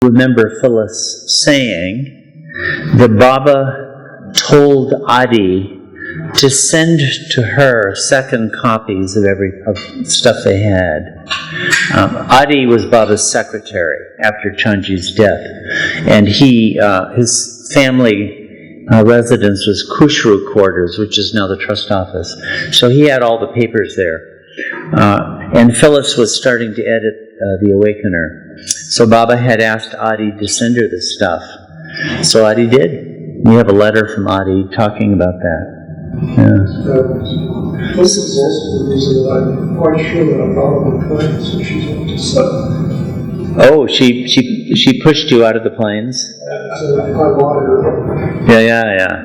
remember Phyllis saying that Baba told Adi to send to her second copies of stuff they had. Adi was Baba's secretary after Chanji's death, and his family residence was Kushru Quarters, which is now the trust office. So he had all the papers there. And Phyllis was starting to edit The Awakener. So Baba had asked Adi to send her this stuff. So Adi did. We have a letter from Adi talking about that. Yeah. This is also the reason that I'm quite sure that I'm not on the plane, so she's on to stuff. Oh, she pushed you out of the planes? So I wanted her. Yeah.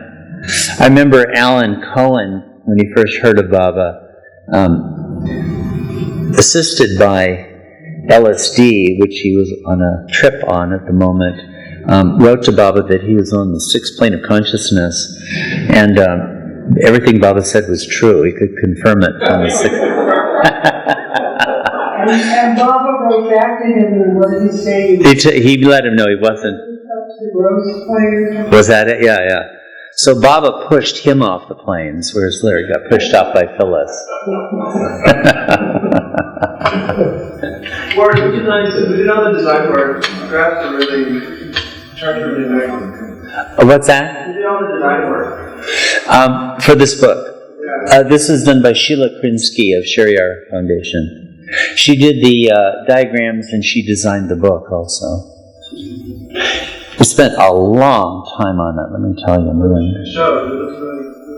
I remember Alan Cohen, when he first heard of Baba, assisted by LSD, which he was on a trip on at the moment, wrote to Baba that he was on the sixth plane of consciousness, and everything Baba said was true. He could confirm it on the sixth. And Baba wrote back to him, and what did he say? He let him know he wasn't. Was that it? Yeah. So Baba pushed him off the planes, whereas Larry got pushed off by Phyllis. Warren, would you know the design work? Drafts are really really big. What's that? Did you know the design work? For this book. Yeah. This was done by Sheila Krinsky of Shariar Foundation. She did the diagrams and she designed the book also. We spent a long time on it, let me tell you. It shows. It looks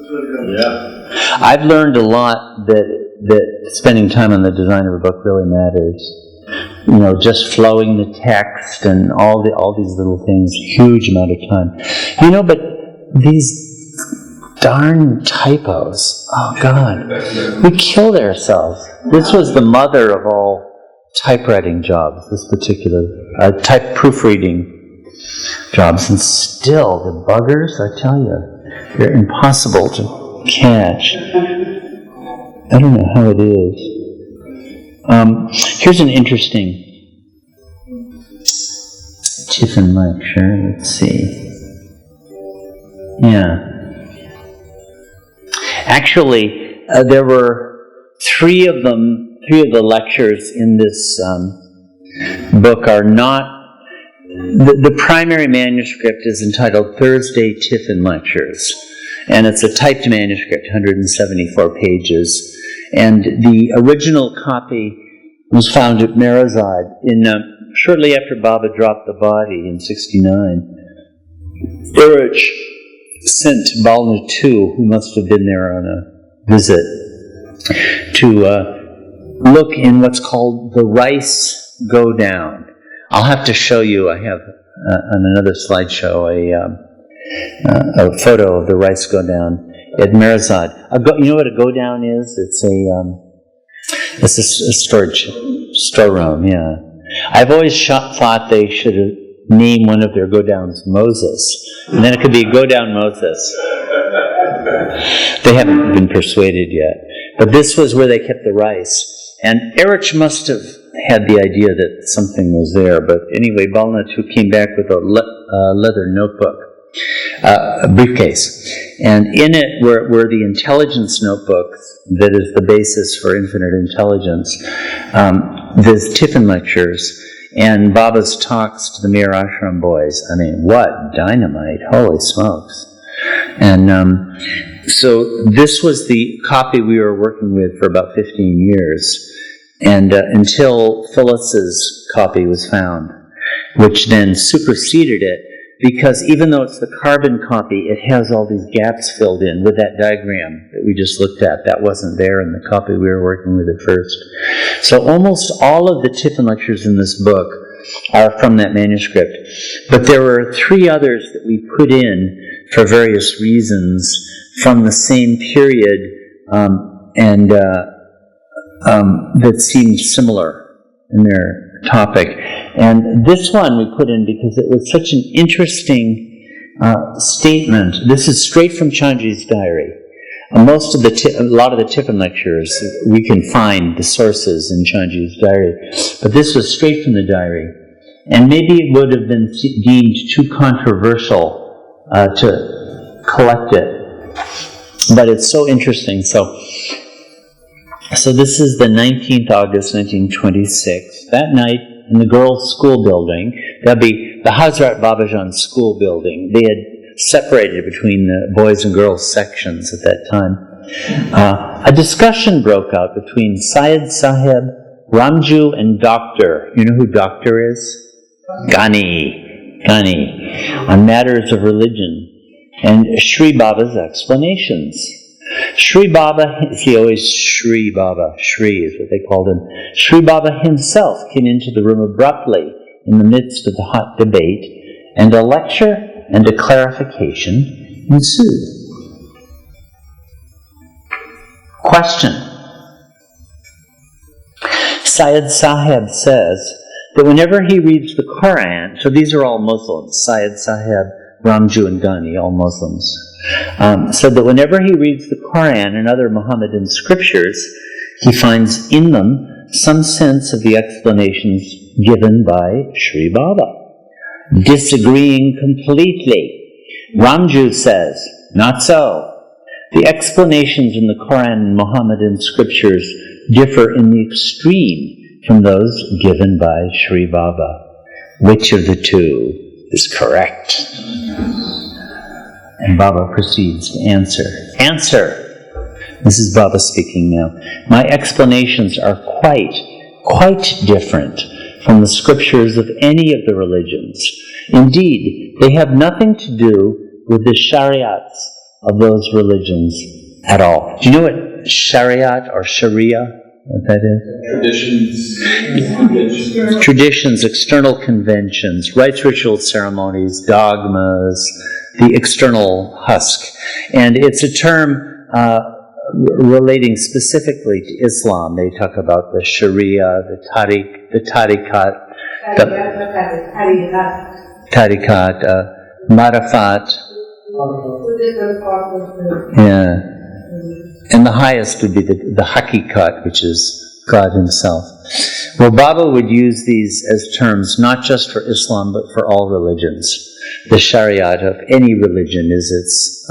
really good. Yeah. I've learned a lot that spending time on the design of a book really matters. You know, just flowing the text and all these little things, huge amount of time. You know, but these darn typos, oh God, we killed ourselves. This was the mother of all typewriting jobs, this particular type proofreading jobs, and still the buggers, I tell you, they're impossible to catch. I don't know how it is. Here's an interesting Tiffin lecture. Let's see. Yeah. Actually, there were three of the lectures in this book are not. The primary manuscript is entitled Thursday Tiffin Lectures, and it's a typed manuscript, 174 pages. And the original copy was found at Meherzad shortly after Baba dropped the body in '69. Erich sent Balna II, who must have been there on a visit, to look in what's called the rice go down. I'll have to show you. I have on another slideshow a photo of the rice go down at Meherzad. You know what a go down is? It's a storage storeroom. Yeah, I've always thought they should have named one of their go downs Moses, and then it could be Go Down Moses. They haven't been persuaded yet, but this was where they kept the rice. And Erich must have had the idea that something was there, but anyway, Balna II came back with a leather notebook, a briefcase, and in it were the intelligence notebooks that is the basis for infinite intelligence, the Tiffin lectures, and Baba's talks to the Mir Ashram boys. I mean, what dynamite, holy smokes. And so this was the copy we were working with for about 15 years, and until Phyllis's copy was found, which then superseded it, because even though it's the carbon copy, it has all these gaps filled in with that diagram that we just looked at. That wasn't there in the copy we were working with at first. So almost all of the Tiffin lectures in this book are from that manuscript. But there were three others that we put in for various reasons from the same period that seemed similar in their topic. And this one we put in because it was such an interesting statement. This is straight from Chanji's diary. A lot of the Tiffin lectures, we can find the sources in Chanji's diary. But this was straight from the diary. and maybe it would have been deemed too controversial to collect it. But it's so interesting. So this is the 19th August 1926. That night in the girls' school building, that'd be the Hazrat Babajan school building. They had separated between the boys and girls sections at that time. A discussion broke out between Syed Sahib, Ramju, and Doctor. You know who Doctor is? Ghani, on matters of religion, and Sri Baba's explanations. Sri Baba, he always Sri Baba, Sri is what they called him. Sri Baba himself came into the room abruptly in the midst of the hot debate, and a lecture and a clarification ensued. Question. Syed Sahib says that whenever he reads the Quran, so these are all Muslims, Syed Sahib, Ramju, and Ghani, all Muslims, said that whenever he reads the Quran and other Mohammedan scriptures, he finds in them some sense of the explanations given by Sri Baba. Disagreeing completely, Ramju says, not so. The explanations in the Quran and Mohammedan scriptures differ in the extreme from those given by Sri Baba. Which of the two is correct? And Baba proceeds to answer. Answer! This is Baba speaking now. My explanations are quite different from the scriptures of any of the religions. Indeed, they have nothing to do with the shariats of those religions at all. Do you know what shariat or sharia, what that is? Traditions, external conventions, rites, rituals, ceremonies, dogmas, the external husk. And it's a term relating specifically to Islam. They talk about the sharia, the tariqat, marifat. Yeah. And the highest would be the hakikat, which is God himself. Well, Baba would use these as terms not just for Islam, but for all religions. The shariat of any religion is its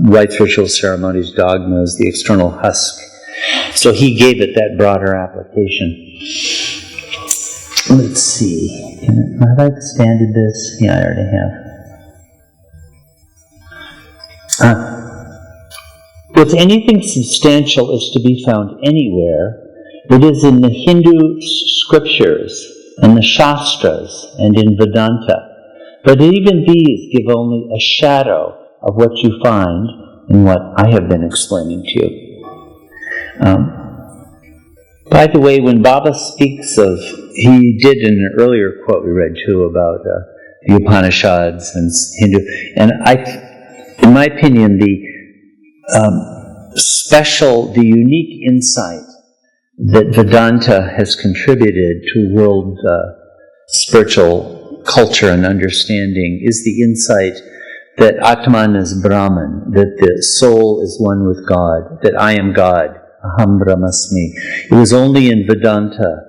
rites, rituals, ceremonies, dogmas, the external husk. So he gave it that broader application. Let's see. Have I expanded this? Yeah, I already have. If anything substantial is to be found anywhere, it is in the Hindu scriptures and the Shastras and in Vedanta. But even these give only a shadow of what you find in what I have been explaining to you. By the way, when Baba speaks of, he did in an earlier quote we read too about the Upanishads and Hindu, and in my opinion, the unique insight that Vedanta has contributed to world spiritual culture and understanding is the insight that Atman is Brahman, that the soul is one with God, that I am God, Aham Brahmasmi. It was only in Vedanta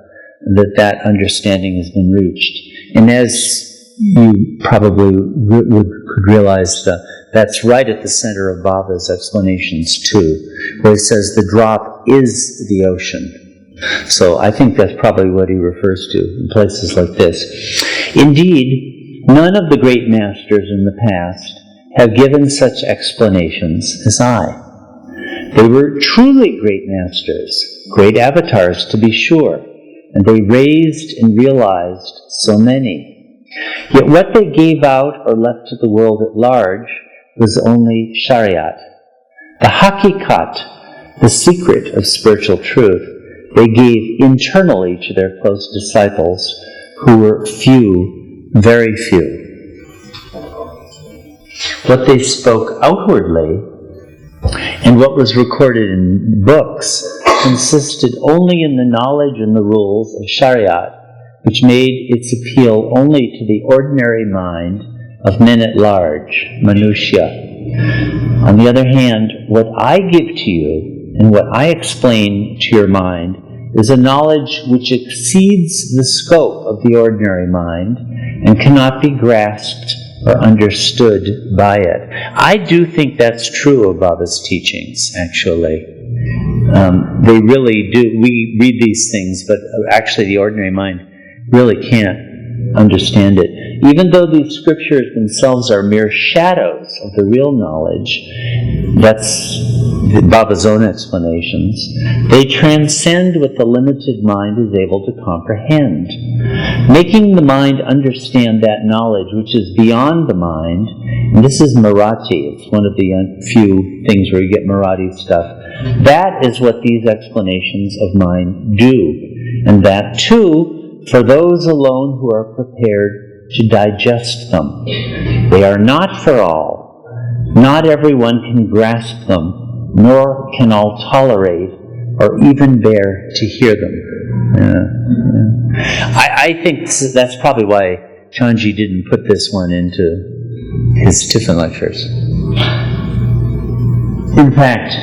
that understanding has been reached. And as you probably could realize, that's right at the center of Baba's explanations too, where he says the drop is the ocean. So I think that's probably what he refers to in places like this. Indeed, none of the great masters in the past have given such explanations as I. They were truly great masters, great avatars to be sure, and they raised and realized so many. Yet what they gave out or left to the world at large was only shariat. The hakikat, the secret of spiritual truth, they gave internally to their close disciples, who were few, very few. What they spoke outwardly and what was recorded in books consisted only in the knowledge and the rules of shariat, which made its appeal only to the ordinary mind of men at large, Manushya. On the other hand, what I give to you and what I explain to your mind is a knowledge which exceeds the scope of the ordinary mind and cannot be grasped or understood by it. I do think that's true of Baba's teachings, actually. They really do. We read these things, but actually the ordinary mind really can't understand it. Even though these scriptures themselves are mere shadows of the real knowledge, that's Baba's own explanations, they transcend what the limited mind is able to comprehend. Making the mind understand that knowledge which is beyond the mind, and this is Marathi, it's one of the few things where you get Marathi stuff, that is what these explanations of mind do. And that too, for those alone who are prepared to digest them. They are not for all. Not everyone can grasp them, nor can all tolerate or even bear to hear them. I think that's probably why Chanji didn't put this one into his Tiffin lectures. In fact,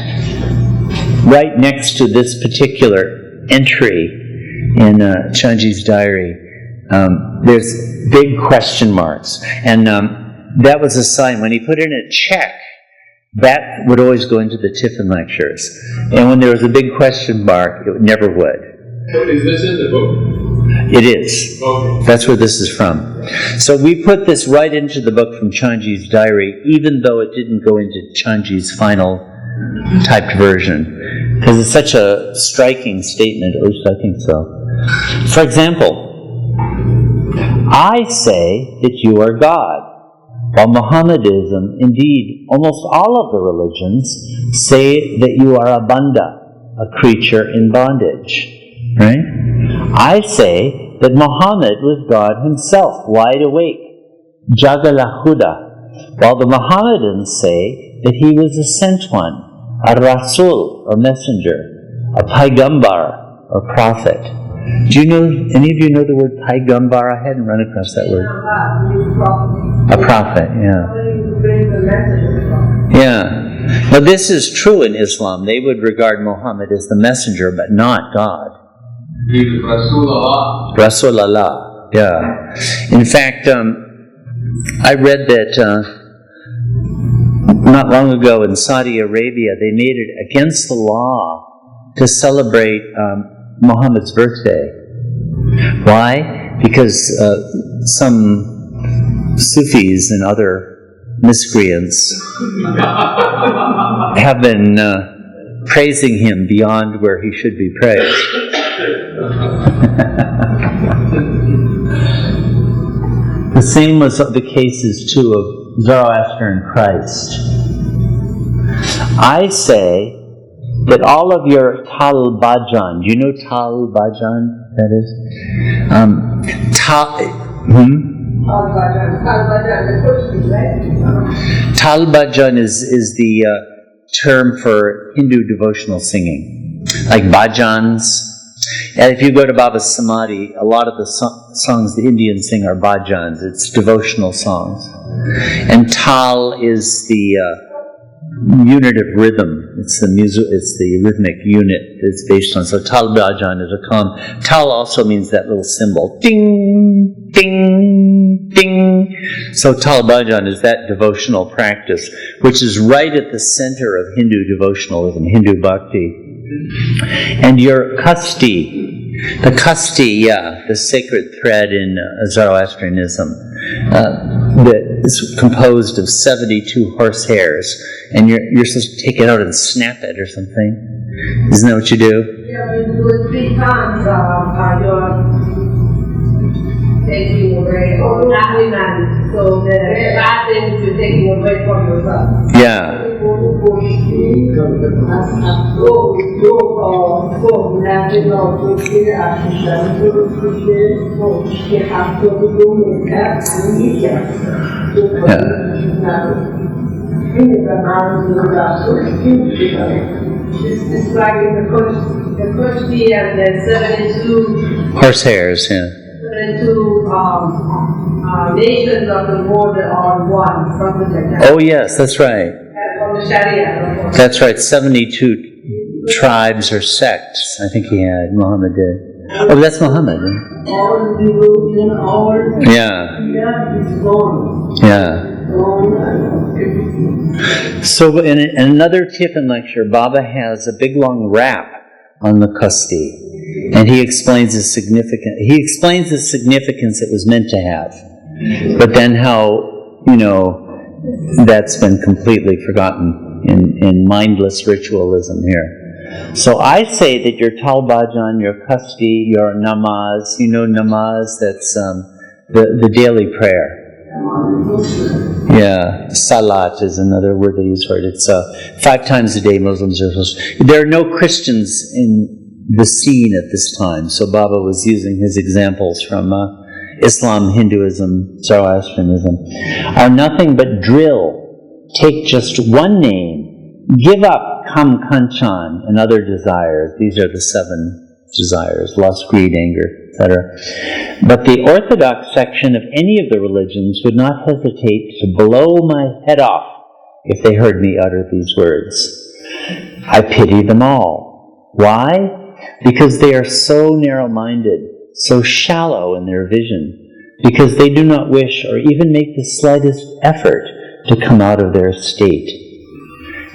right next to this particular entry in Chanji's diary, there's big question marks. And that was a sign. When he put in a check, that would always go into the Tiffin lectures. And when there was a big question mark, it never would. So is this in the book? It is. Okay. That's where this is from. So we put this right into the book from Chanji's diary, even though it didn't go into Chanji's final typed version. Because it's such a striking statement, at least I think so. For example, I say that you are God, while Mohammedanism, indeed almost all of the religions, say that you are a banda, a creature in bondage. Right? I say that Muhammad was God himself, wide awake, Jagalahuda, while the Mohammedans say that he was a sent one, a Rasul, or messenger, a Paigambar, or prophet. Do you know, any of you know the word Paigambar? I hadn't run across that word. A prophet, yeah. Yeah. Now this is true in Islam. They would regard Muhammad as the messenger, but not God. Rasulullah. Rasulullah, yeah. In fact, I read that not long ago in Saudi Arabia, they made it against the law to celebrate Muhammad's birthday. Why? Because some Sufis and other miscreants have been praising him beyond where he should be praised. The same was the cases too of Zoroaster and Christ. I say that all of your Tal Bajan, do you know Tal Bajan, that is? Tal Bajan is the term for Hindu devotional singing, like bhajans. And if you go to Baba's Samadhi, a lot of the songs the Indians sing are bhajans. It's devotional songs. And Tal is the unit of rhythm. It's the rhythmic unit it's based on. So Tal Bhajan is a calm. Tal also means that little symbol. Ding, ding, ding. So Tal Bhajan is that devotional practice, which is right at the center of Hindu devotionalism, Hindu bhakti. And your kasti, the sacred thread in Zoroastrianism, that is composed of 72 horsehairs, and you're supposed to take it out and snap it or something. Isn't that what you do? Yeah, you do it 3 times. You're taking away, or not, so the bad things you're taking away from yourself. Yeah. It's like in the Kushti and the 72 Horsehairs, yeah. 72 nations of the world are one, something like that. Oh yes, that's right. From the Sharia. That's right, 72 tribes or sects. I think he had, Muhammad did. Oh, that's Muhammad. All devotion, all Yeah. is gone. Yeah. Gone and everything. So in another Tiffin lecture, Baba has a big long rap on the Kusti, and he explains the significance it was meant to have, but then how, that's been completely forgotten in mindless ritualism here. So I say that your Talbajan, your Kusti, your namaz, namaz, that's the daily prayer. Yeah, salat is another word they use for it. It's 5 times a day Muslims are supposed to. There are no Christians in the scene at this time, so Baba was using his examples from Islam, Hinduism, Zoroastrianism, are nothing but drill. Take just one name, give up Kam Kanchan and other desires. These are the 7 desires: lust, greed, anger, etc. But the orthodox section of any of the religions would not hesitate to blow my head off if they heard me utter these words. I pity them all. Why? Because they are so narrow-minded, so shallow in their vision, because they do not wish or even make the slightest effort to come out of their state.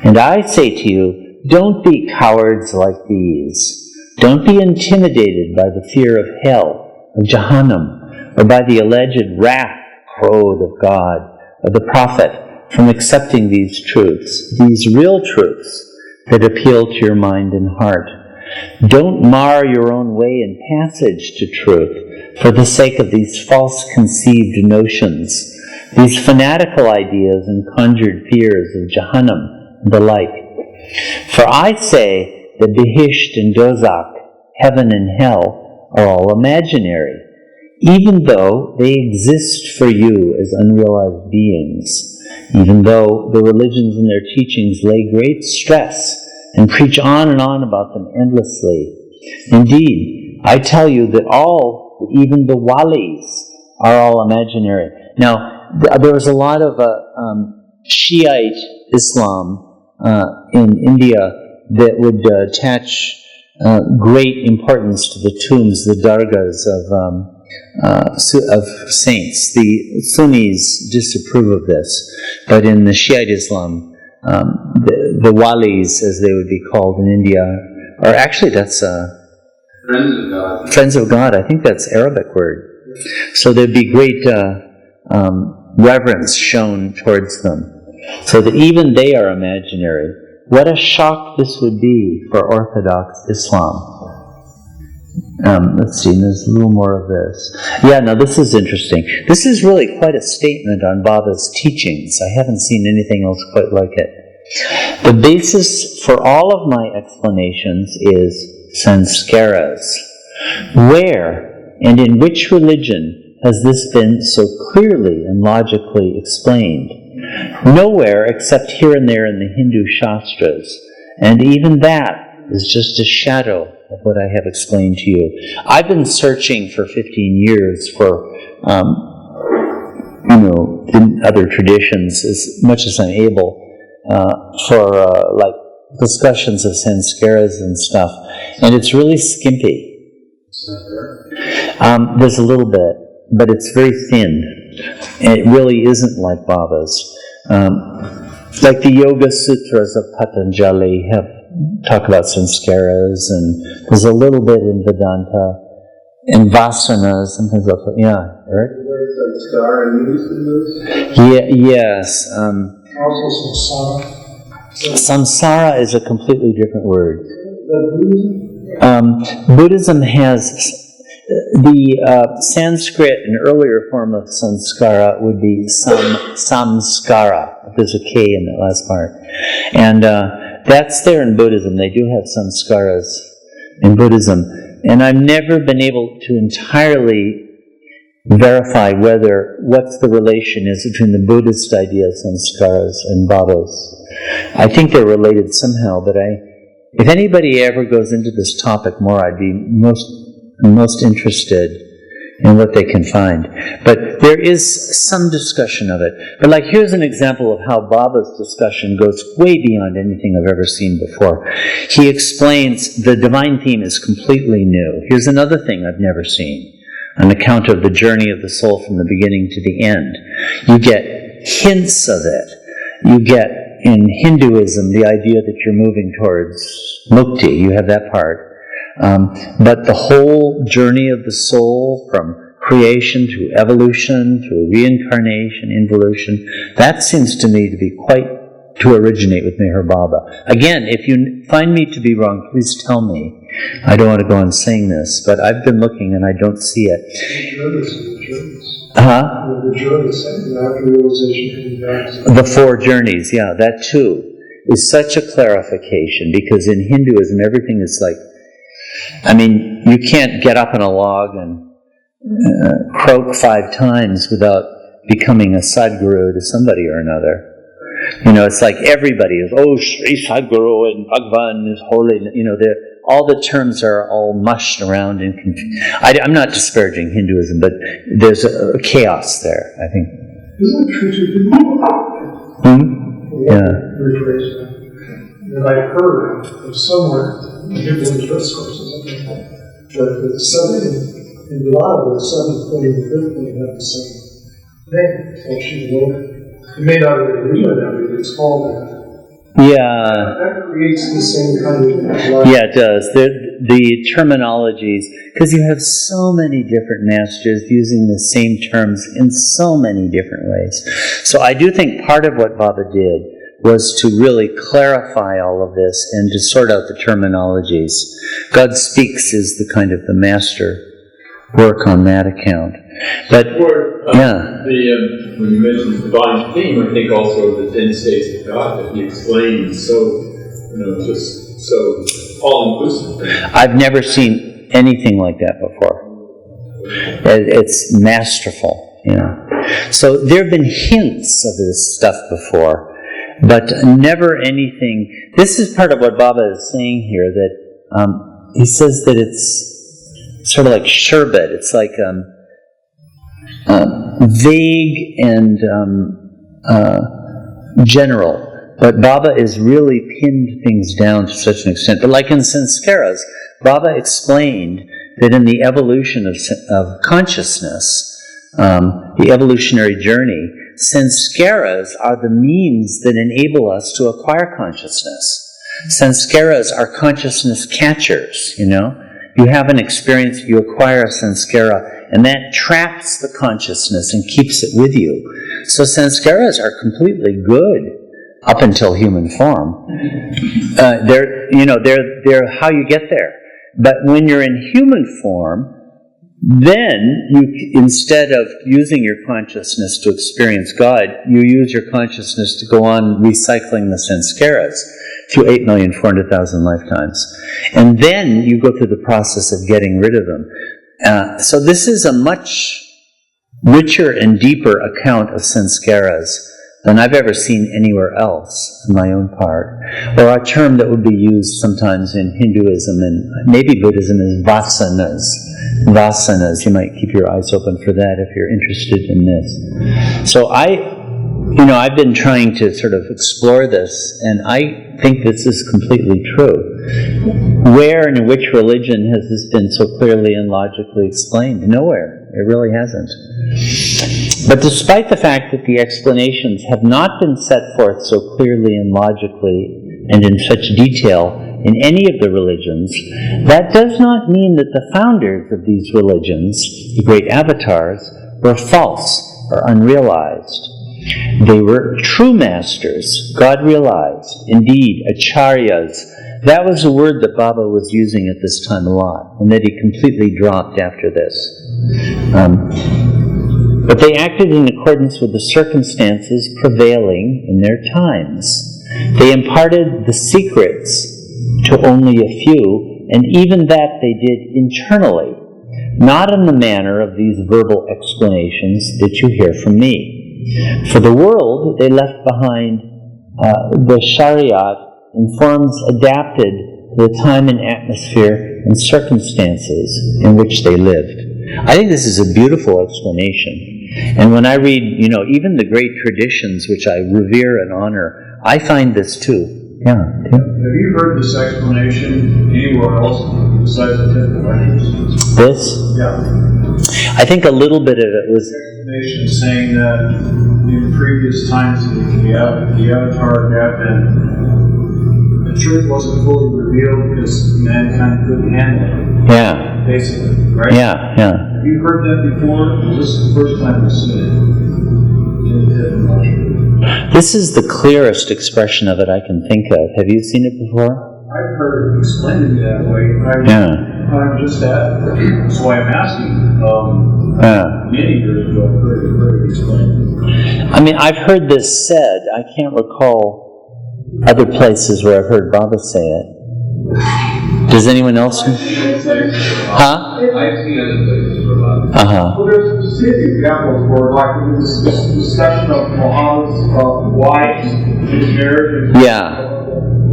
And I say to you, don't be cowards like these. Don't be intimidated by the fear of hell, of Jahannam, or by the alleged wrath, crowed of God, or the Prophet, from accepting these truths, these real truths that appeal to your mind and heart. Don't mar your own way and passage to truth for the sake of these false conceived notions, these fanatical ideas and conjured fears of Jahannam and the like. For I say that Bihisht and Dozak, heaven and hell, are all imaginary, even though they exist for you as unrealized beings, even though the religions and their teachings lay great stress and preach on and on about them endlessly. Indeed, I tell you that even the walis, are all imaginary. Now, there was a lot of Shiite Islam in India that would attach great importance to the tombs, the dargahs of saints. The Sunnis disapprove of this, but in the Shiite Islam, the walis, as they would be called in India, or actually that's Friends of God. Friends of God. I think that's Arabic word. So there'd be great reverence shown towards them, so that even they are imaginary. What a shock this would be for Orthodox Islam. Let's see, there's a little more of this. Yeah, now this is interesting. This is really quite a statement on Baba's teachings. I haven't seen anything else quite like it. The basis for all of my explanations is sanskaras. Where and in which religion has this been so clearly and logically explained? Nowhere except here and there in the Hindu Shastras, and even that is just a shadow of what I have explained to you. I've been searching for 15 years for, in other traditions, as much as I'm able, for like discussions of sanskaras and stuff, and it's really skimpy. There's a little bit, but it's very thin. And it really isn't like Baba's. Like the Yoga Sutras of Patanjali talk about sanskaras, and there's a little bit in Vedanta, and Vasanas, and things like that. Yeah, Eric? Yes. Also Samsara is a completely different word. Buddhism has the Sanskrit, an earlier form of sanskara would be samskara. There's a K in that last part. And that's there in Buddhism. They do have samskaras in Buddhism. And I've never been able to entirely verify what's the relation is between the Buddhist idea of samskaras and Baba's. I think they're related somehow, but if anybody ever goes into this topic more, I'd be most interested and what they can find. But there is some discussion of it. But like, here's an example of how Baba's discussion goes way beyond anything I've ever seen before. He explains the divine theme is completely new. Here's another thing I've never seen. An account of the journey of the soul from the beginning to the end. You get hints of it. You get, in Hinduism, the idea that you're moving towards mukti. You have that part. But the whole journey of the soul from creation through evolution, through reincarnation, involution, that seems to me to be quite to originate with Meher Baba. Again, if you find me to be wrong, please tell me. I don't want to go on saying this, but I've been looking and I don't see it. The journeys, after realization coming back. The 4 journeys, yeah, that too is such a clarification, because in Hinduism everything is like, I mean, you can't get up on a log and croak 5 times without becoming a Sadguru to somebody or another. You know, it's like everybody is, oh, Sri Sadguru and Bhagwan is holy. You know, all the terms are all mushed around and confused. I'm not disparaging Hinduism, but there's a chaos there, I think. Isn't it true to rephrase that? And I heard of somewhere, maybe in the first course or something, that the 7 in the Bible, the 7th plane and the 5th plane have the same name. Actually, it may not have been originally that way, but it's called that. Yeah. That creates the same kind of... Yeah, it does. The terminologies, because you have so many different masters using the same terms in so many different ways. So I do think part of what Baba did was to really clarify all of this and to sort out the terminologies. God Speaks is the kind of the master work on that account. But, yeah. When you mentioned the divine theme, I think also the 10 states of God that he explains just so all-inclusive. I've never seen anything like that before. It's masterful, you know. So there have been hints of this stuff before, but never anything. This is part of what Baba is saying here, that he says that it's sort of like sherbet. It's like vague and general. But Baba is really pinned things down to such an extent. But like in Sanskaras, Baba explained that in the evolution of consciousness, the evolutionary journey, Sanskaras are the means that enable us to acquire consciousness. Sanskaras are consciousness catchers, you know. You have an experience, you acquire a sanskara, and that traps the consciousness and keeps it with you. So sanskaras are completely good up until human form. They're how you get there. But when you're in human form, then you, instead of using your consciousness to experience God, you use your consciousness to go on recycling the sanskaras through 8,400,000 lifetimes. And then you go through the process of getting rid of them. So this is a much richer and deeper account of sanskaras than I've ever seen anywhere else on my own part. Or a term that would be used sometimes in Hinduism and maybe Buddhism is vasanas. Vasanas, you might keep your eyes open for that if you're interested in this. So I've been trying to sort of explore this, and I think this is completely true. Where and in which religion has this been so clearly and logically explained? Nowhere. It really hasn't. But despite the fact that the explanations have not been set forth so clearly and logically and in such detail in any of the religions, that does not mean that the founders of these religions, the great avatars, were false or unrealized. They were true masters, God realized. Indeed, acharyas. That was a word that Baba was using at this time a lot, and that he completely dropped after this. But they acted in accordance with the circumstances prevailing in their times. They imparted the secrets to only a few, and even that they did internally, not in the manner of these verbal explanations that you hear from me. For the world, they left behind the shariat in forms adapted to the time and atmosphere and circumstances in which they lived. I think this is a beautiful explanation. And when I read, even the great traditions, which I revere and honor, I find this too. Yeah. Have you heard this explanation anywhere else besides the Tiffin lectures? This? Yeah. I think a little bit of it was... Explanation saying that in previous times the Avatar had happened, the truth wasn't fully revealed because mankind couldn't handle it. Yeah. Basically, right? Yeah. Have you heard that before? Or this is the first time you've seen it in the Tiffin lecture? This is the clearest expression of it I can think of. Have you seen it before? I've heard it explained to me that way. I'm just that. That's why I'm asking. Many years ago, I've heard it explained. I mean, I've heard this said. I can't recall other places where I've heard Baba say it. Does anyone else? Huh? I've seen other places for Baba. Uh-huh. Well, there's specific examples for like this discussion of Muhammad's wives, his marriage. Yeah.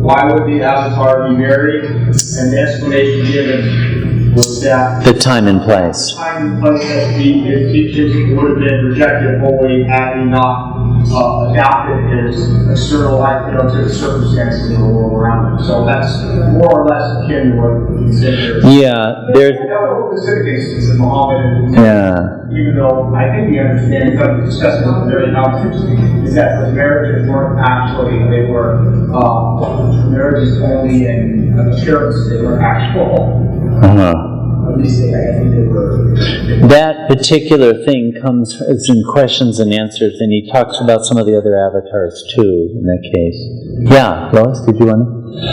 Why would the Avatar be married? And the explanation given was that The time and place. the time and place that his teachings would have been rejected wholly had he not adapted his external life to the circumstances in the world around him. So that's more or less akin to what he said here. Yeah, there's... Specific instances of Muhammad, Yeah. even though I think we understand, because we discussed it in the early conversation, is that the marriages weren't actually, they were marriages only in appearance, they were actual. Uh-huh. At least I think they were. That particular thing comes as in questions and answers, and he talks about some of the other avatars too, in that case. Yeah, Lois, did you want to?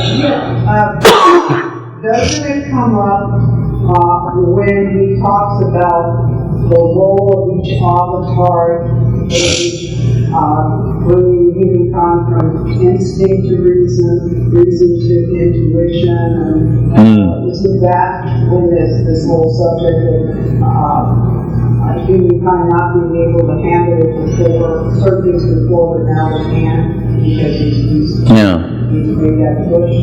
Doesn't it come up when he talks about the role of each avatar, bringing humankind from instinct to reason, reason to intuition, and isn't that when this whole subject of humankind not being able to handle it before, certain things before, but now they can because he's made that push?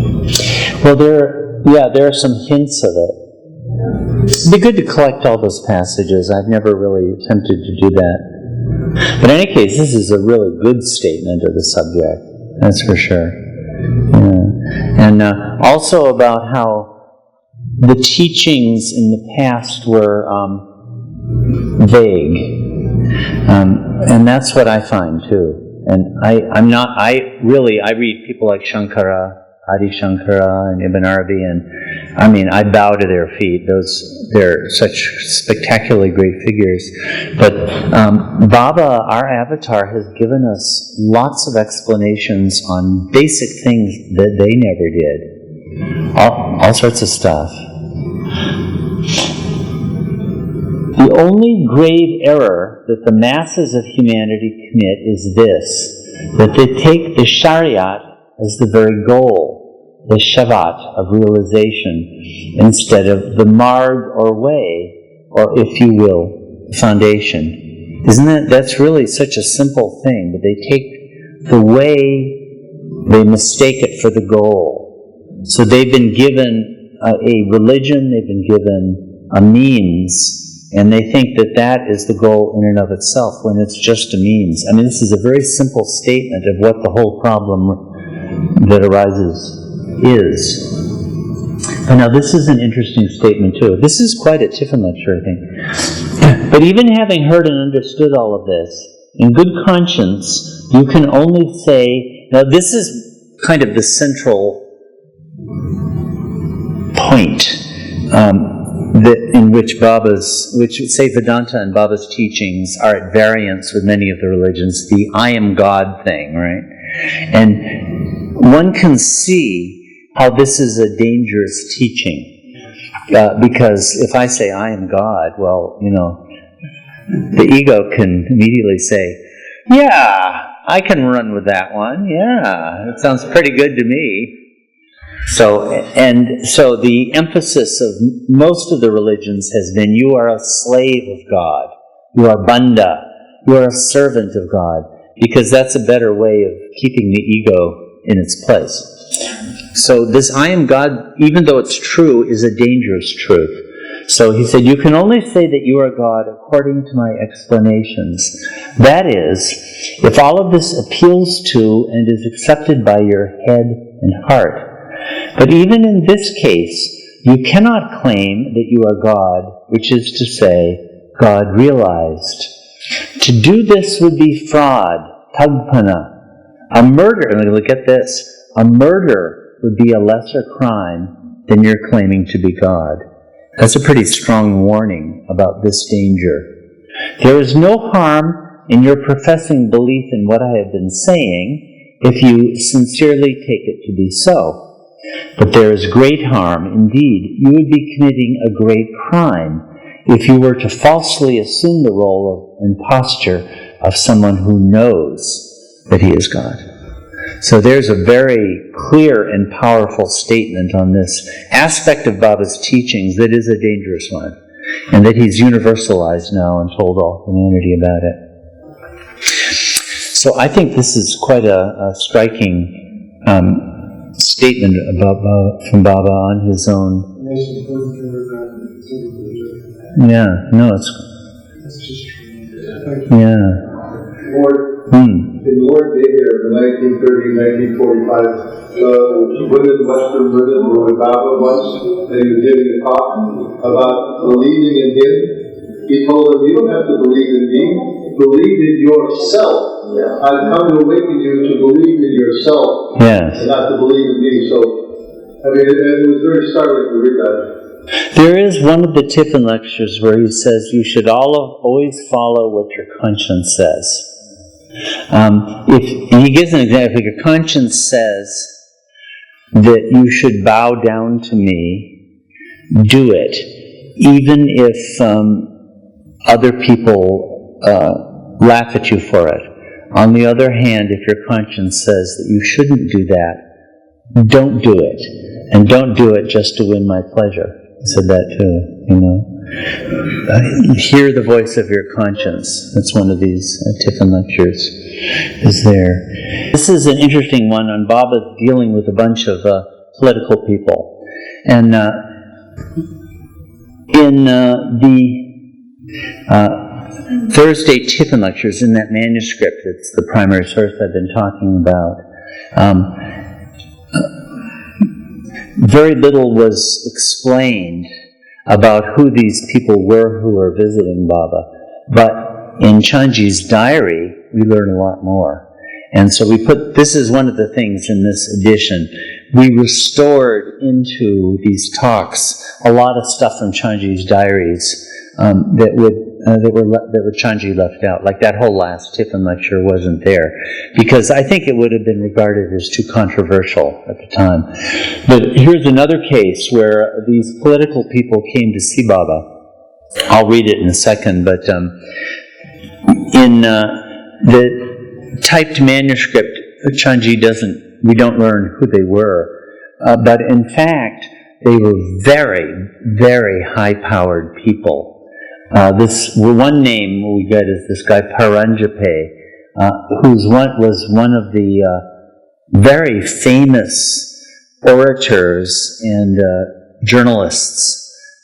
Well, there are some hints of it. It'd be good to collect all those passages. I've never really attempted to do that. But in any case, this is a really good statement of the subject. That's for sure. Yeah. And also about how the teachings in the past were vague. And that's what I find too. And I read people like Shankara, Adi Shankara and Ibn Arabi, and I bow to their feet. They're such spectacularly great figures. But Baba, our avatar, has given us lots of explanations on basic things that they never did. All sorts of stuff. The only grave error that the masses of humanity commit is this, that they take the Shariat as the very goal, the shavat of realization, instead of the marg or way, or if you will, foundation. That's really such a simple thing, but they take the way, they mistake it for the goal. So they've been given a religion, they've been given a means, and they think that that is the goal in and of itself, when it's just a means. This is a very simple statement of what the whole problem that arises is. And now this is an interesting statement too. This is quite a Tiffin lecture, I think. But even having heard and understood all of this, in good conscience, you can only say, now this is kind of the central point in which say Vedanta and Baba's teachings are at variance with many of the religions, the I am God thing, right? And one can see how this is a dangerous teaching. Because if I say I am God, well, the ego can immediately say, yeah, I can run with that one. Yeah, it sounds pretty good to me. So the emphasis of most of the religions has been, you are a slave of God. You are Banda. You are a servant of God. Because that's a better way of keeping the ego in its place. So this I am God, even though it's true, is a dangerous truth. So he said, you can only say that you are God according to my explanations. That is, if all of this appeals to and is accepted by your head and heart. But even in this case, you cannot claim that you are God, which is to say, God realized. To do this would be fraud, tagpana. A murder, and look at this, a murder would be a lesser crime than you're claiming to be God. That's a pretty strong warning about this danger. There is no harm in your professing belief in what I have been saying if you sincerely take it to be so. But there is great harm, indeed. You would be committing a great crime if you were to falsely assume the role of impostor of someone who knows that he is God. So there's a very clear and powerful statement on this aspect of Baba's teachings that is a dangerous one, and that he's universalized now and told all humanity about it. So I think this is quite a striking statement from Baba on his own. Yeah, no, it's yeah. In war day here, the 1930-1945, Western women were with Baba once, and he was giving a talk about believing in him. He told them, you don't have to believe in me, believe in yourself. I've come to awaken you to believe in yourself, and not to believe in me. So, I mean, it was very startling to read that. There is one of the Tiffin lectures where he says you should always follow what your conscience says. If he gives an example, if your conscience says that you should bow down to me, do it, even if other people laugh at you for it. On the other hand, if your conscience says that you shouldn't do that, don't do it. And don't do it just to win my pleasure. I said that too, hear the voice of your conscience. That's one of these Tiffin lectures is there. This is an interesting one on Baba dealing with a bunch of political people. And in the Thursday Tiffin lectures, in that manuscript, it's the primary source I've been talking about, very little was explained about who these people were who were visiting Baba. But in Chanji's diary, we learn a lot more. And so this is one of the things in this edition. We restored into these talks a lot of stuff from Chanji's diaries that Chanji left out. Like that whole last Tiffin lecture wasn't there, because I think it would have been regarded as too controversial at the time. But here's another case where these political people came to see Baba. I'll read it in a second, but in the typed manuscript, Chanji we don't learn who they were, but in fact, they were very, very high-powered people. This one name we get is this guy Paranjape, who was one of the very famous orators and journalists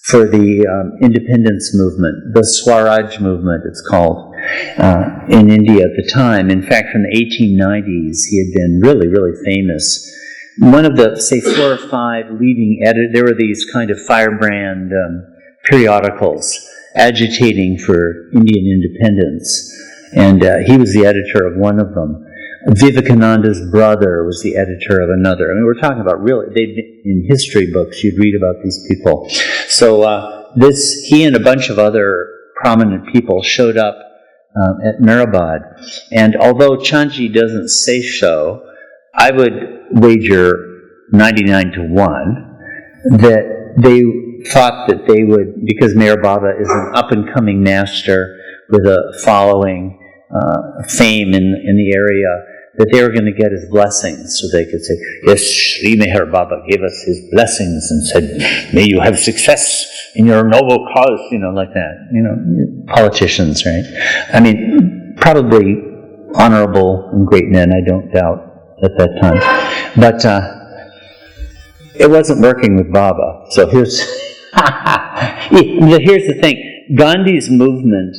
for the independence movement, the Swaraj movement it's called, in India at the time. In fact, from the 1890s, he had been really, really famous. One of the, say, 4 or 5 leading editors, there were these kind of firebrand periodicals agitating for Indian independence, and he was the editor of one of them. Vivekananda's brother was the editor of another. I mean, we're talking about really, in history books, you'd read about these people. So he and a bunch of other prominent people showed up at Meherabad, and although Chanji doesn't say so, I would wager 99 to 1 that they thought that they would, because Meher Baba is an up-and-coming master with a following, fame in the area, that they were going to get his blessings, so they could say, yes, Sri Meher Baba gave us his blessings and said, may you have success in your noble cause, like that. Politicians, right? I mean, probably honorable and great men, I don't doubt, at that time. But it wasn't working with Baba. So here's Here's the thing. Gandhi's movement,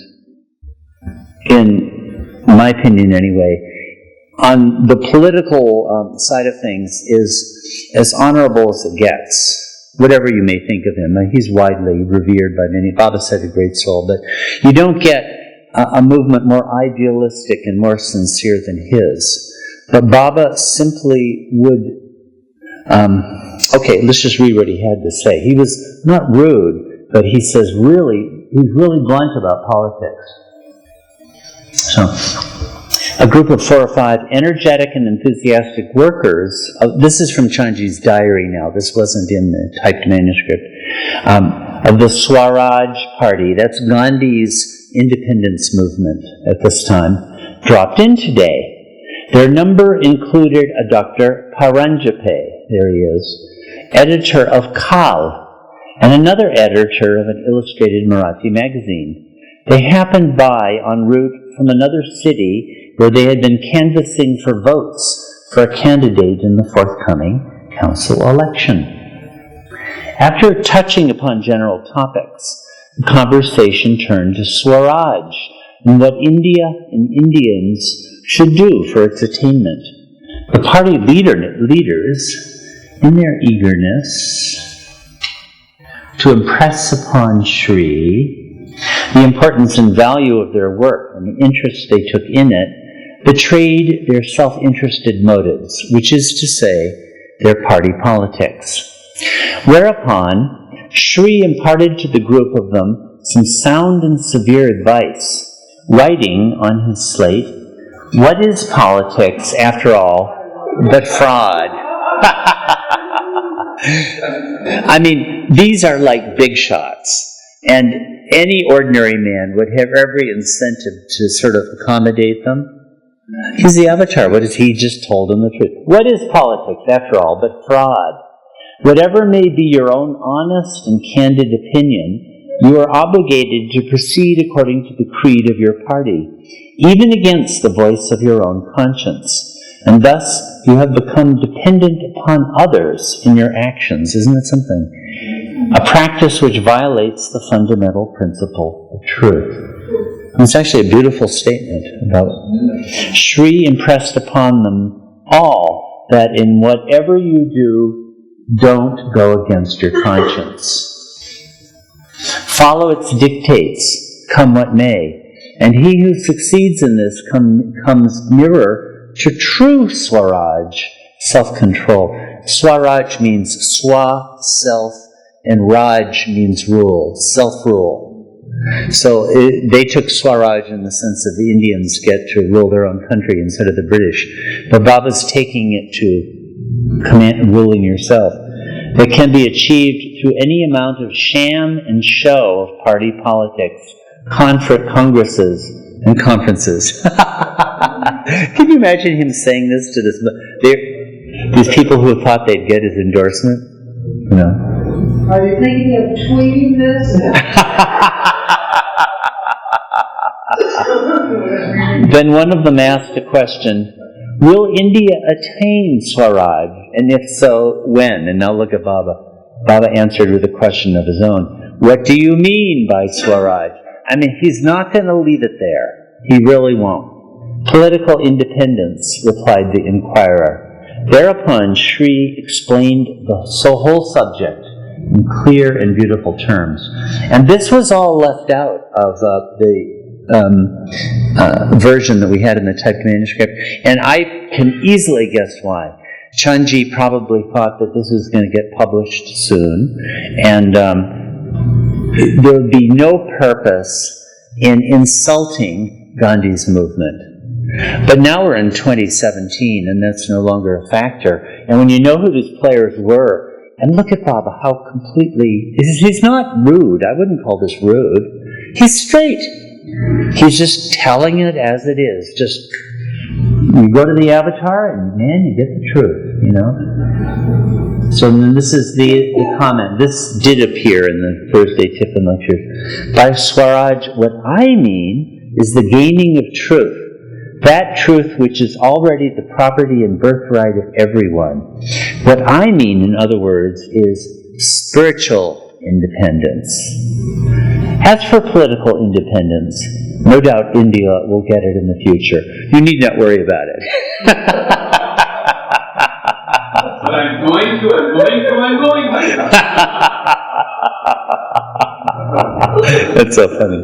in my opinion anyway, on the political side of things is as honorable as it gets. Whatever you may think of him. He's widely revered by many. Baba said a great soul, but you don't get a movement more idealistic and more sincere than his. But Baba simply would... okay, let's just read what he had to say. He was not rude, but he says he's really blunt about politics. So, a group of 4 or 5 energetic and enthusiastic workers, this is from Chanji's diary now, this wasn't in the typed manuscript, of the Swaraj Party, that's Gandhi's independence movement at this time, dropped in today. Their number included a Dr. Paranjape, there he is, editor of Kal, and another editor of an illustrated Marathi magazine. They happened by en route from another city where they had been canvassing for votes for a candidate in the forthcoming council election. After touching upon general topics, the conversation turned to Swaraj and what India and Indians should do for its attainment. The party leaders, in their eagerness to impress upon Shri the importance and value of their work and the interest they took in it, betrayed their self-interested motives, which is to say, their party politics. Whereupon, Shri imparted to the group of them some sound and severe advice, writing on his slate, "What is politics, after all, but fraud?" I mean, these are like big shots, and any ordinary man would have every incentive to sort of accommodate them. He's the avatar. What has he just told them the truth? What is politics, after all, but fraud? Whatever may be your own honest and candid opinion, you are obligated to proceed according to the creed of your party, even against the voice of your own conscience. And thus, you have become dependent upon others in your actions. Isn't that something? A practice which violates the fundamental principle of truth. It's actually a beautiful statement about Shri impressed upon them all that in whatever you do, don't go against your conscience. Follow its dictates, come what may. And he who succeeds in this comes nearer to true Swaraj, self-control. Swaraj means swa, self, and Raj means rule, self-rule. So they took Swaraj in the sense of the Indians get to rule their own country instead of the British. But Baba's taking it to ruling yourself. That can be achieved through any amount of sham and show of party politics, congresses, and conferences. Can you imagine him saying this to these people who thought they'd get his endorsement? No. Are you thinking of tweeting this? Then one of them asked a question, will India attain Swaraj? And if so, when? And now look at Baba. Baba answered with a question of his own. What do you mean by Swaraj? I mean, he's not going to leave it there. He really won't. Political independence, replied the inquirer. Thereupon, Shri explained the whole subject in clear and beautiful terms. And this was all left out of the version that we had in the typed manuscript. And I can easily guess why. Chanji probably thought that this was going to get published soon, and there would be no purpose in insulting Gandhi's movement. But now we're in 2017, and that's no longer a factor. And when you know who these players were, and look at Baba, how completely... He's not rude. I wouldn't call this rude. He's straight. He's just telling it as it is. Just, you go to the avatar, and man, you get the truth, you know? So then this is the comment. This did appear in the Thursday Tiffin lectures. By Swaraj, what I mean is the gaining of truth. That truth which is already the property and birthright of everyone. What I mean, in other words, is spiritual independence. As for political independence, no doubt India will get it in the future. You need not worry about it. But I'm going to. That's so funny.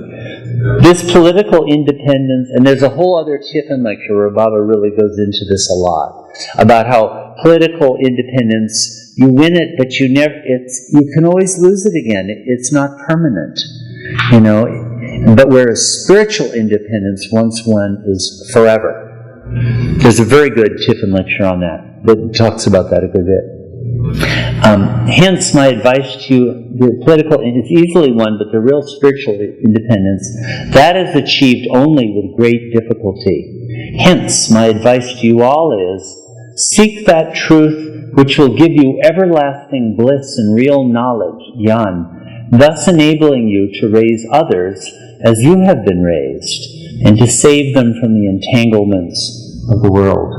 This political independence, and there's a whole other Tiffin lecture where Baba really goes into this a lot, about how political independence, you win it, but you can always lose it again. It's not permanent, you know. But whereas spiritual independence, once won, is forever. There's a very good Tiffin lecture on that talks about that a good bit. Hence, my advice to you, the political, it's easily won, but the real spiritual independence, that is achieved only with great difficulty. Hence, my advice to you all is, seek that truth which will give you everlasting bliss and real knowledge, Gyan, thus enabling you to raise others as you have been raised, and to save them from the entanglements of the world.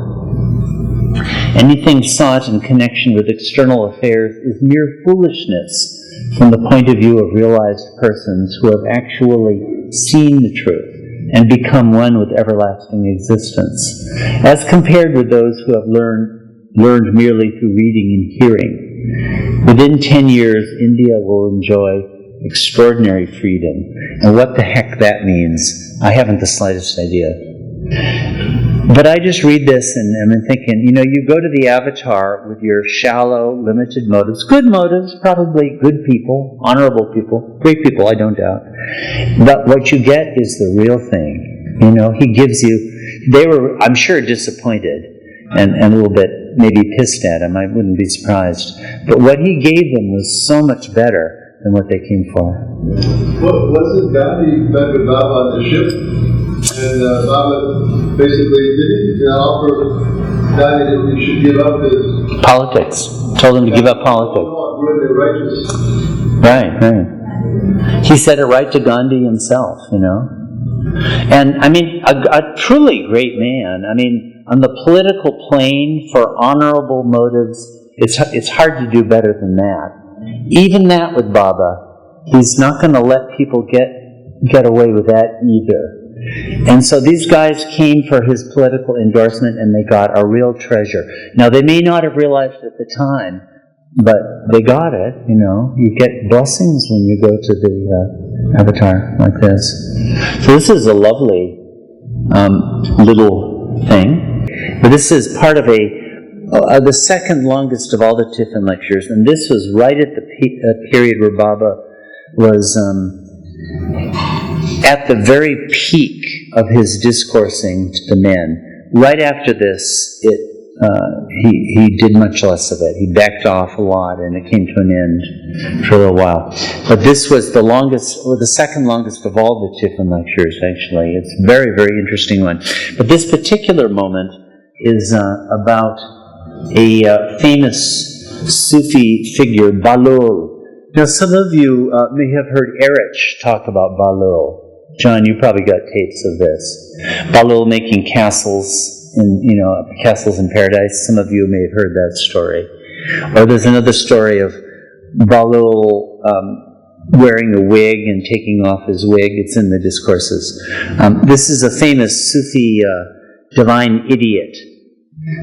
Anything sought in connection with external affairs is mere foolishness from the point of view of realized persons who have actually seen the truth and become one with everlasting existence, as compared with those who have learned merely through reading and hearing. Within 10 years, India will enjoy extraordinary freedom. And what the heck that means, I haven't the slightest idea. But I just read this and I'm thinking, you know, you go to the avatar with your shallow, limited motives, good motives, probably good people, honorable people, great people, I don't doubt. But what you get is the real thing. You know, he gives you, they were, I'm sure, disappointed and a little bit maybe pissed at him. I wouldn't be surprised. But what he gave them was so much better than what they came for. Wasn't Gandhi met with Baba on the ship? And Baba basically did he offer Gandhi that he should give up his politics. Told him to give up politics. Right. He said it right to Gandhi himself, you know. And I mean, a truly great man. I mean, on the political plane for honorable motives, it's hard to do better than that. Even that with Baba, he's not going to let people get away with that either. And so these guys came for his political endorsement and they got a real treasure. Now they may not have realized at the time, but they got it, you know. You get blessings when you go to the avatar like this. So this is a lovely little thing. But this is part of the second longest of all the Tiffin lectures, and this was right at the period where Baba was at the very peak of his discoursing to the men. Right after this, he did much less of it. He backed off a lot, and it came to an end for a little while. But this was the longest, or the second longest of all the Tiffin lectures, actually. It's a very, very interesting one. But this particular moment is about a famous Sufi figure, Balul. Now, some of you may have heard Erich talk about Balul. John, you probably got tapes of this. Balul making castles in paradise. Some of you may have heard that story. Or there's another story of Balul wearing a wig and taking off his wig. It's in the discourses. This is a famous Sufi divine idiot.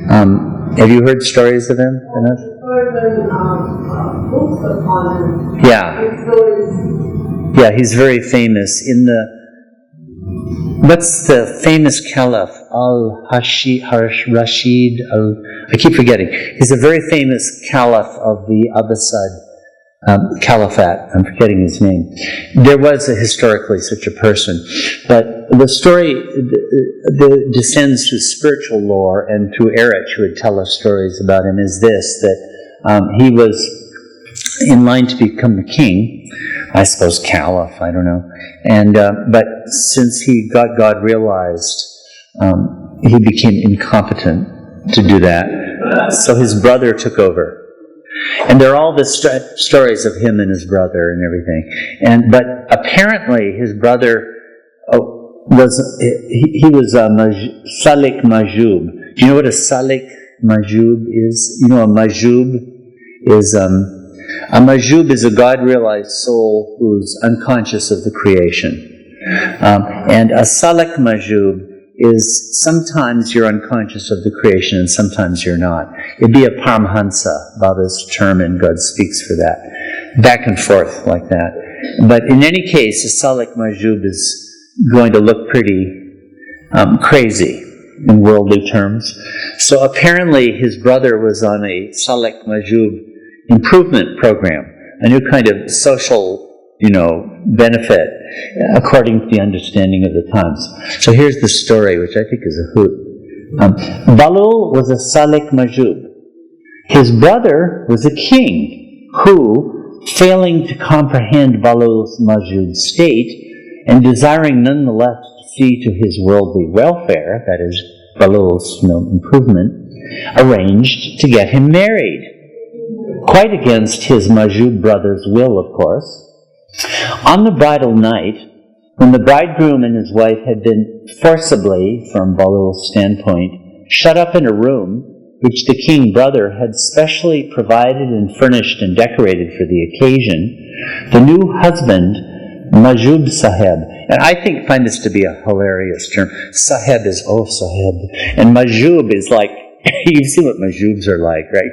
Have you heard stories of him? Books upon him. Yeah, he's very famous. What's the famous caliph? Rashid. I keep forgetting. He's a very famous caliph of the Abbasid Caliphate. I'm forgetting his name. There was historically such a person. But the story descends to spiritual lore, and through Erich, who would tell us stories about him, is this, that he was in line to become the king, I suppose caliph, I don't know. And but since he got God realized, he became incompetent to do that. So his brother took over. And there are all the stories of him and his brother and everything. But apparently his brother was Salik Majub. Do you know what a Salik Majub is? You know, a Majub is A Majub is a God-realized soul who's unconscious of the creation. And a Salik Majub is sometimes you're unconscious of the creation and sometimes you're not. It'd be a Paramhansa, Baba's term, and God speaks for that. Back and forth like that. But in any case, a Salik Majub is going to look pretty crazy in worldly terms. So apparently his brother was on a Salik Majub improvement program, a new kind of social, benefit, according to the understanding of the times. So here's the story, which I think is a hoot. Balul was a Salik Majub. His brother was a king who, failing to comprehend Balul's Majub state, and desiring nonetheless to see to his worldly welfare, that is, Balul's improvement, arranged to get him married. Quite against his Majub brother's will, of course. On the bridal night, when the bridegroom and his wife had been forcibly, from Balul's standpoint, shut up in a room which the king brother had specially provided and furnished and decorated for the occasion, the new husband, Majub Saheb, and I find this to be a hilarious term. Saheb is, oh Saheb, and Majub is like, you've seen what Majubs are like, right?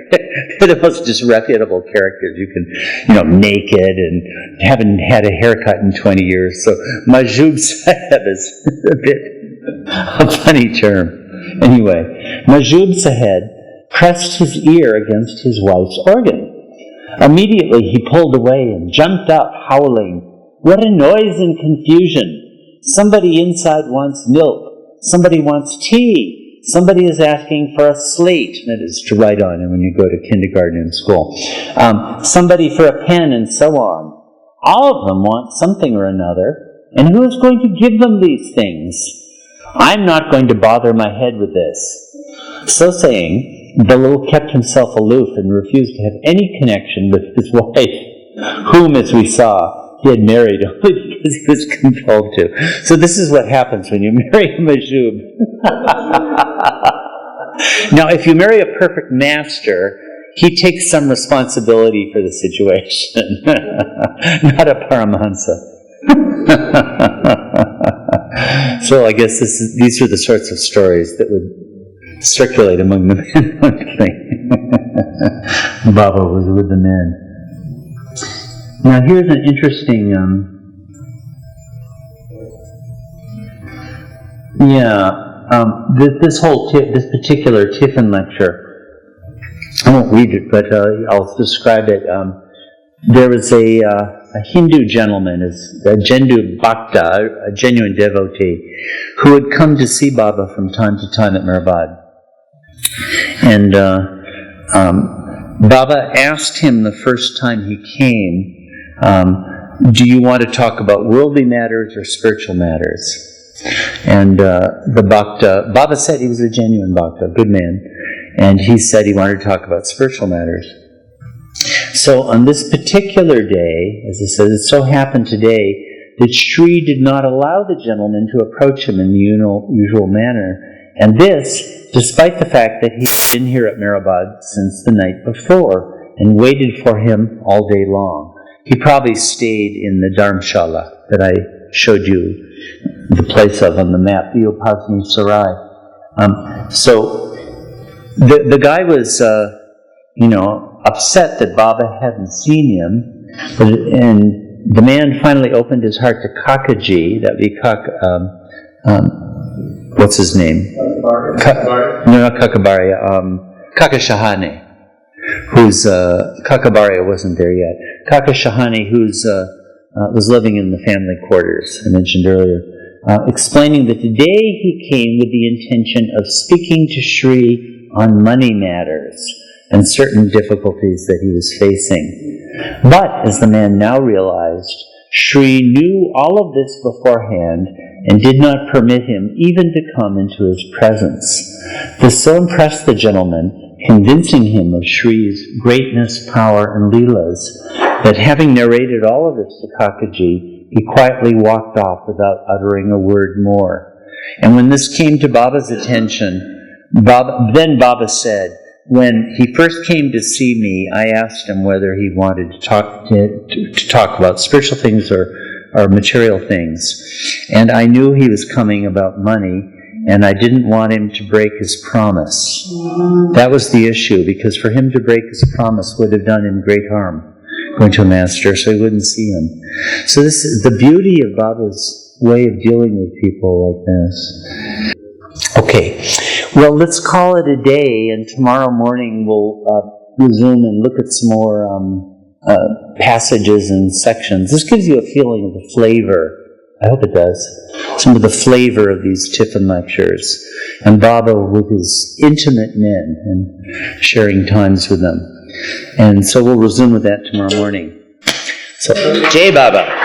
They're the most disreputable characters. You can, naked and haven't had a haircut in 20 years. So Majub Saheb is a funny term. Anyway, Majub Saheb pressed his ear against his wife's organ. Immediately he pulled away and jumped up, howling, "What a noise and confusion! Somebody inside wants milk. Somebody wants tea. Somebody is asking for a slate," that is to write on when you go to kindergarten and school. "Somebody for a pen," and so on. All of them want something or another, and who is going to give them these things? I'm not going to bother my head with this. So saying, Balul kept himself aloof and refused to have any connection with his wife, whom, as we saw, he had married only because he was compelled to. So this is what happens when you marry a Majub. Now, if you marry a perfect master, he takes some responsibility for the situation, not a Paramahansa. So I guess these are the sorts of stories that would circulate among the men. Baba was with the men. Now here's an interesting, this particular Tiffin lecture, I won't read it, but I'll describe it. There was a Hindu gentleman, a Jendu Bhakta, a genuine devotee, who had come to see Baba from time to time at Meherabad. And Baba asked him the first time he came, do you want to talk about worldly matters or spiritual matters? And the Bhakta, Baba said he was a genuine Bhakta, a good man, and he said he wanted to talk about spiritual matters. So on this particular day, as I said, it so happened today that Shri did not allow the gentleman to approach him in the usual manner, and this despite the fact that he had been here at Meherabad since the night before and waited for him all day long. He probably stayed in the Dharamshala that I showed you the place of on the map, the Upasni Sarai. So the guy was, upset that Baba hadn't seen him, and the man finally opened his heart to Kakaji, that would be what's his name? Not Kakabaria, Kakashahane, who's, Kakabaria wasn't there yet. Kakashahane, who's, was living in the family quarters, I mentioned earlier, explaining that today he came with the intention of speaking to Shri on money matters and certain difficulties that he was facing. But, as the man now realized, Shri knew all of this beforehand and did not permit him even to come into his presence. This so impressed the gentleman, convincing him of Shri's greatness, power, and leelas, that having narrated all of this to Kakaji, he quietly walked off without uttering a word more. And when this came to Baba's attention, Baba said, when he first came to see me, I asked him whether he wanted to talk about spiritual things or material things. And I knew he was coming about money, and I didn't want him to break his promise. That was the issue, because for him to break his promise would have done him great harm, going to a master, so he wouldn't see him. So this is the beauty of Baba's way of dealing with people like this. Okay, well, let's call it a day, and tomorrow morning we'll resume and look at some more passages and sections. This gives you a feeling of the flavor. I hope it does. Some of the flavor of these Tiffin lectures. And Baba with his intimate men and sharing times with them. And so we'll resume with that tomorrow morning. So, Jai Baba.